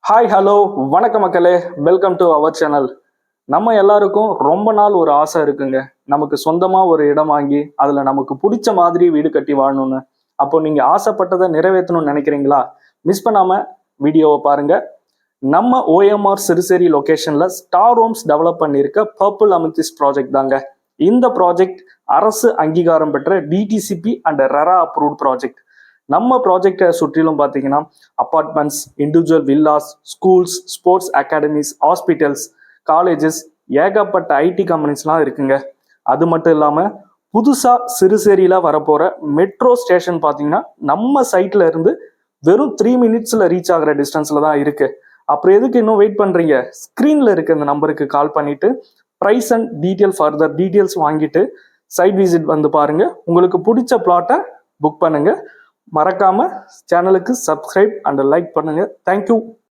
Hi hello வணக்கம் மக்களே, welcome to our channel. நம்ம எல்லாருக்கும் ரொம்ப நாள் ஒரு ஆசை இருக்குங்க, நமக்கு சொந்தமா ஒரு இடம் வாங்கி அதுல நமக்கு பிடிச்ச மாதிரி வீடு கட்டி வாழணும்னு. அப்போ நீங்க ஆசைப்பட்டதை நிறைவேற்றணும்னு நினைக்கிறீங்களா? மிஸ் பண்ணாம வீடியோவை பாருங்க. நம்ம ஓஎம்ஆர் சிறுசேரி லொகேஷன்ல ஸ்டார் ஹோம்ஸ் டெவலப் பண்ணியிருக்க பர்பிள் அமெத்திஸ் ப்ராஜெக்ட் தாங்க. இந்த ப்ராஜெக்ட் அரசு அங்கீகாரம் பெற்ற DTCP and RERA approved project. நம்ம ப்ராஜெக்டை சுற்றிலும் பார்த்தீங்கன்னா apartments, individual villas, schools, sports academies, hospitals, colleges, ஏகப்பட்ட ஐடி கம்பெனிஸ்லாம் இருக்குங்க. அது மட்டும் இல்லாமல் புதுசாக சிறுசேரியில் வரப்போகிற மெட்ரோ ஸ்டேஷன் பார்த்தீங்கன்னா நம்ம சைட்ல இருந்து வெறும் 3 மினிட்ஸில் ரீச் ஆகிற டிஸ்டன்ஸில் தான் இருக்கு. அப்புறம் எதுக்கு இன்னும் வெயிட் பண்ணுறீங்க? ஸ்க்ரீனில் இருக்க இந்த நம்பருக்கு கால் பண்ணிட்டு ப்ரைஸ் அண்ட் ஃபர்தர் டீட்டெயில்ஸ் வாங்கிட்டு சைட் விசிட் வந்து பாருங்க. உங்களுக்கு பிடிச்ச பிளாட்டை புக் பண்ணுங்க. மறக்காம சேனலுக்கு சப்ஸ்கிரைப் அண்ட் லைக் பண்ணுங்க. தேங்க்யூ.